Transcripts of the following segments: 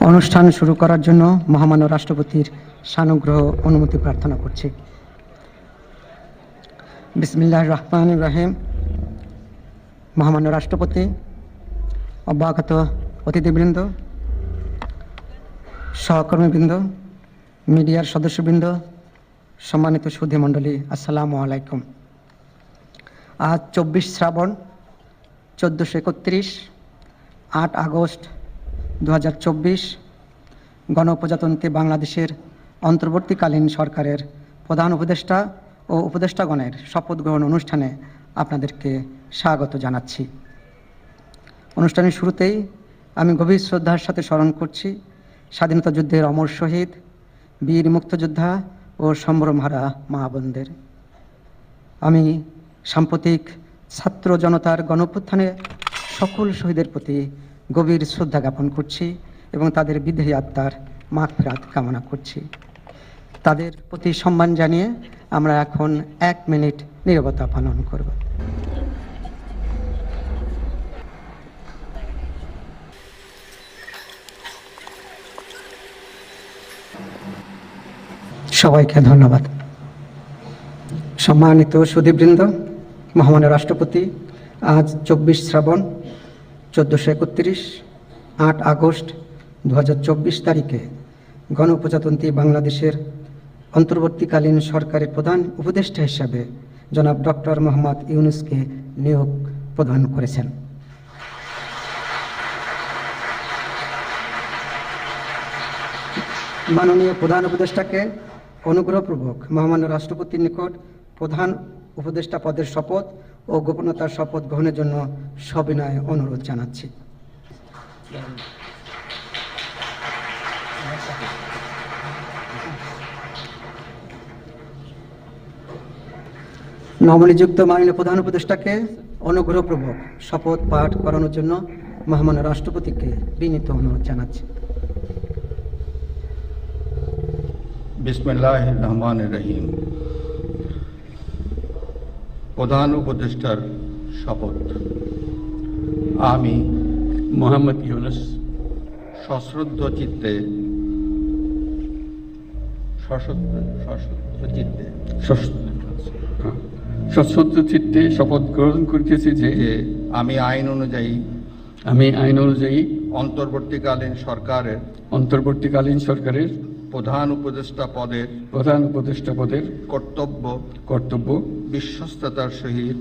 অনুষ্ঠান শুরু করার জন্য মহামান্য রাষ্ট্রপতির সানুগ্রহ অনুমতি প্রার্থনা করছি। বিসমিল্লাহির রহমানির রহিম। মহামান্য রাষ্ট্রপতি, অভ্যাগত অতিথিবৃন্দ, সহকর্মীবৃন্দ, মিডিয়ার সদস্যবৃন্দ, সম্মানিত সুধী মণ্ডলী, আসসালামু আলাইকুম। আজ 24 শ্রাবণ 1431, 8 আগস্ট 2024 গণপ্রজাতন্ত্রী বাংলাদেশের অন্তর্বর্তীকালীন সরকারের প্রধান উপদেষ্টা ও উপদেষ্টাগণের শপথ গ্রহণ অনুষ্ঠানে আপনাদেরকে স্বাগত জানাচ্ছি। অনুষ্ঠানের শুরুতেই আমি গভীর শ্রদ্ধার সাথে স্মরণ করছি স্বাধীনতা যুদ্ধের অমর শহীদ, বীর মুক্তিযোদ্ধা ও সম্ভ্রমহারা মা বোনদের। আমি সাম্প্রতিক ছাত্র জনতার গণঅভ্যুত্থানে সকল শহীদের প্রতি গভীর শ্রদ্ধা জ্ঞাপন করছি এবং তাদের বিদেহী আত্মার মাগফিরাত কামনা করছি। তাদের প্রতি সম্মান জানিয়ে আমরা এখন 1 মিনিট নীরবতা পালন করব। সবাইকে ধন্যবাদ। সম্মানিত সুধীবৃন্দ, মহামান্য রাষ্ট্রপতি আজ 24 শ্রাবণ 1431, 8 আগস্ট 2024 তারিখে গণপ্রজাতন্ত্রী বাংলাদেশের অন্তর্বর্তীকালীন সরকারের প্রধান উপদেষ্টা হিসাবে জনাব ডক্টর মোহাম্মদ ইউনূসকে নিয়োগ প্রদান করেছেন। মাননীয় প্রধান উপদেষ্টাকে অনুগ্রহপূর্বক মহামান্য রাষ্ট্রপতির নিকট প্রধান উপদেষ্টা পদের শপথ ও গোপনীয়তার শপথ গ্রহণের জন্য সবিনয় অনুরোধ জানাচ্ছি। নবনিযুক্ত মাননীয় প্রধান উপদেষ্টাকে অনুগ্রহপূর্বক শপথ পাঠ করানোর জন্য মহামান্য রাষ্ট্রপতিকে বিনীত অনুরোধ জানাচ্ছি। বিসমিল্লাহির রহমানির রহিম। প্রধান উপদেষ্টার শপথ। আমি মোহাম্মদ ইউনূস সশ্রদ্ধ চিত্তে সশ্রদ্ধ চিত্তে শপথ গ্রহণ করিতেছি যে আমি আইন অনুযায়ী অন্তর্বর্তীকালীন সরকারের প্রধান উপদেষ্টা পদের কর্তব্য বিশ্বস্ততার সহিত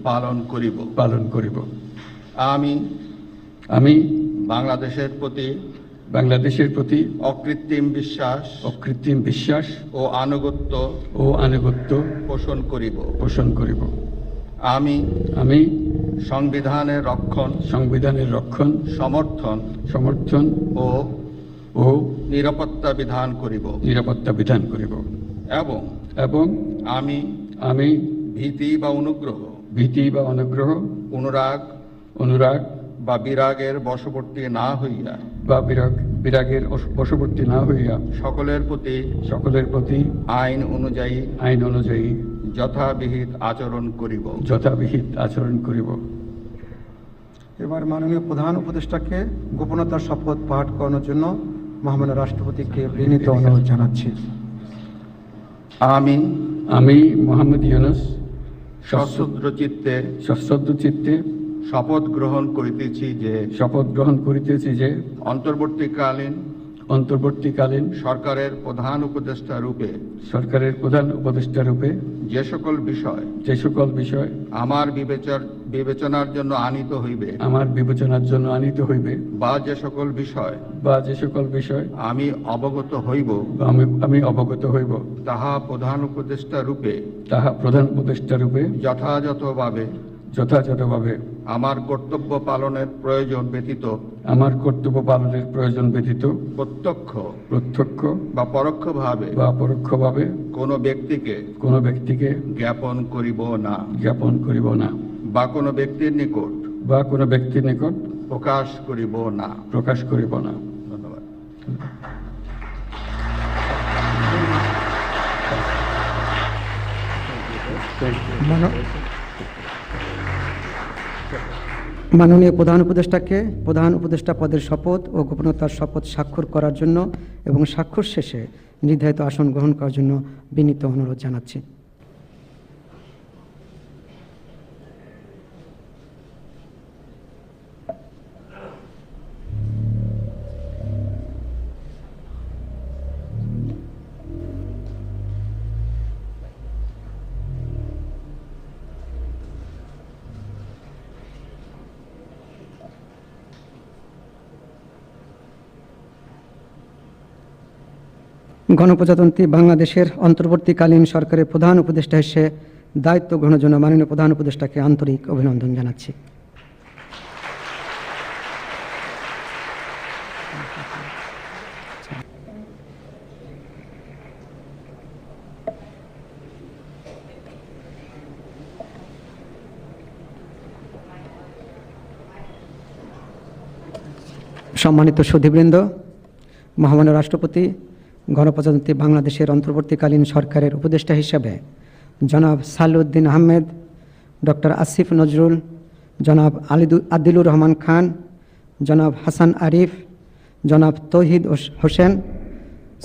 পালন করিব। আমি বাংলাদেশের প্রতি অকৃত্রিম বিশ্বাস ও আনুগত্য পোষণ করিব। আমি সংবিধানের রক্ষণ সমর্থন ও নিরাপত্তা বিধান করিব এবং আমি ভীতি বা অনুরাগ বা বিরাগের বশবর্তী না হইয়া সকলের প্রতি আইন অনুযায়ী যথাবিহিত আচরণ করিব। এবার মাননীয় প্রধান উপদেষ্টাকে গোপনীয়তার শপথ পাঠ করানোর জন্য মহামান্য রাষ্ট্রপতিকে বিনীত অনুরোধ জানাচ্ছি। আমি মোহাম্মদ ইউনূস সশ্রদ্ধ চিত্তে শপথ গ্রহণ করিতেছি যে অন্তর্বর্তীকালীন সরকারের প্রধান উপদেষ্টা রূপে যে সকল বিষয় আমার বিবেচনার জন্য আনিত হইবে বা যে সকল বিষয় আমি অবগত হইব তাহা প্রধান উপদেষ্টা রূপে যথাযথভাবে আমার কর্তব্য পালনের প্রয়োজন ব্যতীত প্রত্যক্ষ বা পরোক্ষভাবে কোনো ব্যক্তিকে জ্ঞাপন করিব না বা কোনো ব্যক্তির নিকট প্রকাশ করিব না। ধন্যবাদ। মাননীয় প্রধান উপদেষ্টাকে প্রধান উপদেষ্টা পদের শপথ ও গোপনতার শপথ স্বাক্ষর করার জন্য এবং স্বাক্ষর শেষে নির্ধারিত আসন গ্রহণ করার জন্য বিনীত অনুরোধ জানাচ্ছি। গণপ্রজাতন্ত্রী বাংলাদেশের অন্তর্বর্তীকালীন সরকারের প্রধান উপদেষ্টা হিসেবে দায়িত্ব গ্রহণের জন্য মাননীয় প্রধান উপদেষ্টাকে আন্তরিক অভিনন্দন জানাচ্ছি। সম্মানিত সুধীবৃন্দ, মহামান্য রাষ্ট্রপতি গণপ্রজাতন্ত্রী বাংলাদেশের অন্তর্বর্তীকালীন সরকারের উপদেষ্টা হিসেবে জনাব সালাউদ্দিন আহমেদ, ডক্টর আসিফ নজরুল, জনাব আদিলুর রহমান খান, জনাব হাসান আরিফ, জনাব তৌহিদ হোসেন,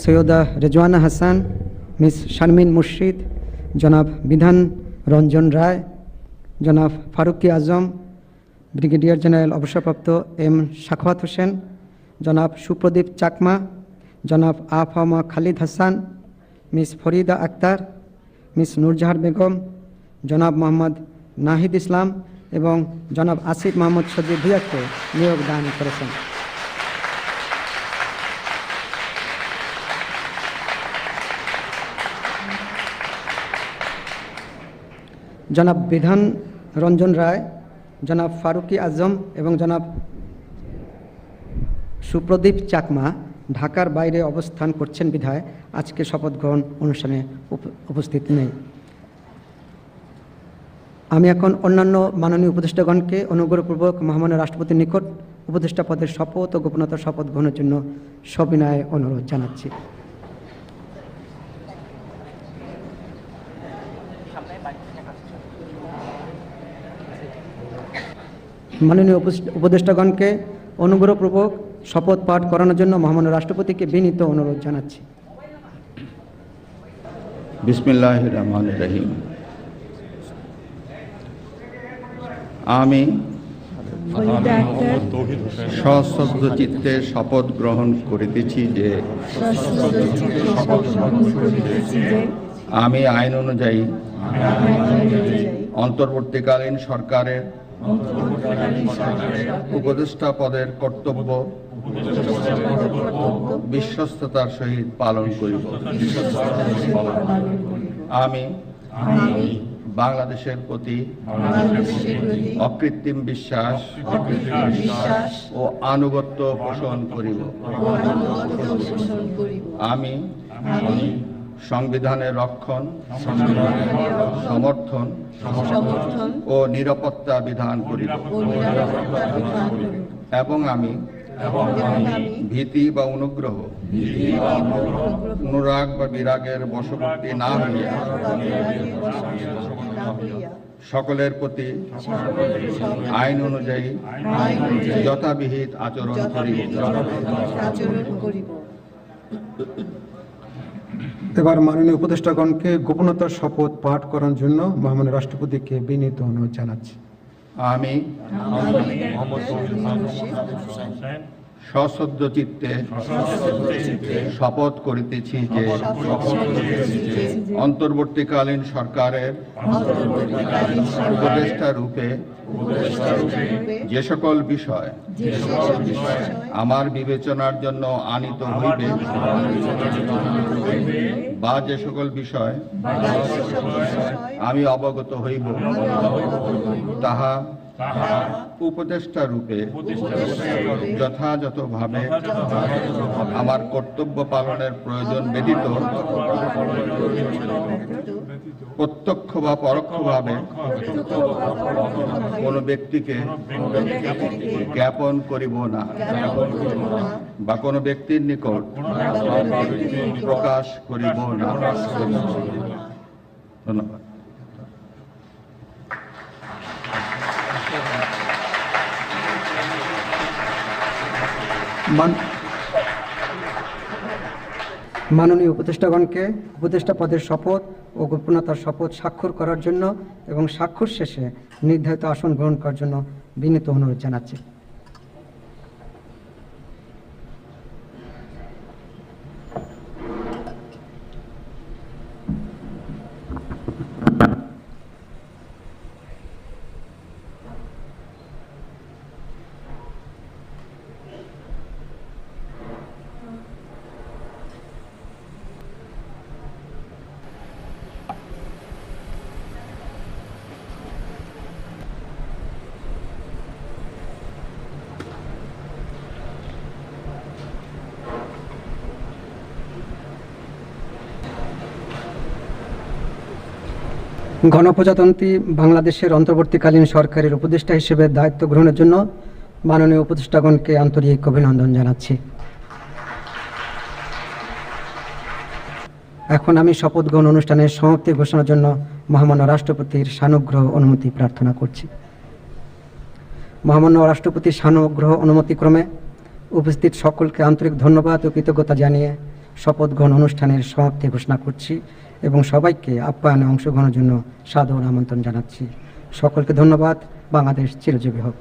সৈয়দা রেজওয়ানা হাসান, মিস শারমিন মুর্শিদ, জনাব বিধান রঞ্জন রায়, জনাব ফারুকি আজম, ব্রিগেডিয়ার জেনারেল অবসরপ্রাপ্ত এম সাখাওয়াত হোসেন, জনাব সুপ্রদীপ চাকমা, জনাব আফামা খালিদ হাসান, মিস ফরিদা আক্তার, মিস নূরজাহার বেগম, জনাব মোহাম্মদ নাহিদ ইসলাম এবং জনাব আসিফ মাহমুদ সজিব ভুঁইয়াকে নিয়োগ দান করেছেন। জনাব বিধান রঞ্জন রায়, জনাব ফারুকি আজম এবং জনাব সুপ্রদীপ চাকমা ঢাকার বাইরে অবস্থান করছেন বিধায় আজকে শপথ গ্রহণ অনুষ্ঠানে উপস্থিত নেই। আমি এখন অন্যান্য মাননীয় উপদেষ্টাগণকে অনুগ্রহপূর্বক মহামান্য রাষ্ট্রপতির নিকট উপদেষ্টা পদের শপথ ও গোপনতার শপথ গ্রহণের জন্য সবিনয়ে অনুরোধ জানাচ্ছি। মাননীয় উপদেষ্টাগণকে অনুগ্রহপূর্বক শপথ পাঠ করানোর জন্য মহামান্য রাষ্ট্রপতিকে বিনীত অনুরোধ জানাচ্ছি। বিসমিল্লাহির রহমানির রহিম। আমি সশ্রদ্ধ চিত্তে শপথ গ্রহণ করিতেছি যে আমি আইন অনুযায়ী অন্তর্বর্তীকালীন সরকারের উপদেষ্টা পদের কর্তব্য বিশ্বস্ততার সহিত পালন করিব। আমি বাংলাদেশের প্রতি অকৃত্রিম বিশ্বাস ও আনুগত্য পোষণ করিব। আমি সংবিধানের রক্ষণ, সমর্থন ও নিরাপত্তা বিধান করিব এবং আমি ভীতি বা অনুগ্রহ, অনুরাগ বা বিরাগের বশবর্তী না হইয়া সকলের প্রতি আইন অনুযায়ী যথাবিহিত আচরণ করিব। এবার মাননীয় উপদেষ্টাগণকে গোপনতার শপথ পাঠ করার জন্য মহামান্য রাষ্ট্রপতিকে বিনীত অনুরোধ জানাচ্ছি। আমি সশ্রদ্ধ চিত্তে শপথ করিতেছি যে অন্তর্বর্তীকালীন সরকারের উপদেষ্টা রূপে যে সকল বিষয় আমার বিবেচনার জন্য আনিত হইবে বা যে সকল বিষয় আমি অবগত হইব তাহা উপদেষ্টা রূপে যথাযথভাবে আমার কর্তব্য পালনের প্রয়োজন ব্যতীত প্রত্যক্ষ বা পরোক্ষভাবে কোনো ব্যক্তিকে জ্ঞাপন করিব না বা কোনো ব্যক্তির নিকট প্রকাশ করিব না। ধন্যবাদ। মাননীয় উপদেষ্টাগণকে উপদেষ্টা পদের শপথ ও গোপনীয়তার শপথ স্বাক্ষর করার জন্য এবং স্বাক্ষর শেষে নির্ধারিত আসন গ্রহণ করার জন্য বিনীত অনুরোধ জানাচ্ছি। গণপ্রজাতন্ত্রী বাংলাদেশের অন্তর্বর্তীকালীন সরকারের উপদেষ্টা হিসেবে দায়িত্ব গ্রহণের জন্য মাননীয় উপদেষ্টাগণকে আন্তরিক অভিনন্দন জানাচ্ছি। এখন আমি শপথ গ্রহণ অনুষ্ঠানের সমাপ্তি ঘোষণার জন্য মহামান্য রাষ্ট্রপতির সানুগ্রহ অনুমতি প্রার্থনা করছি। মহামান্য রাষ্ট্রপতির সানুগ্রহ অনুমতিক্রমে উপস্থিত সকলকে আন্তরিক ধন্যবাদ ও কৃতজ্ঞতা জানিয়ে শপথ গ্রহণ অনুষ্ঠানের সমাপ্তি ঘোষণা করছি এবং সবাইকে আপ্যায়নে অংশগ্রহণের জন্য সাদর আমন্ত্রণ জানাচ্ছি। সকলকে ধন্যবাদ। বাংলাদেশ চিরজীবী হোক।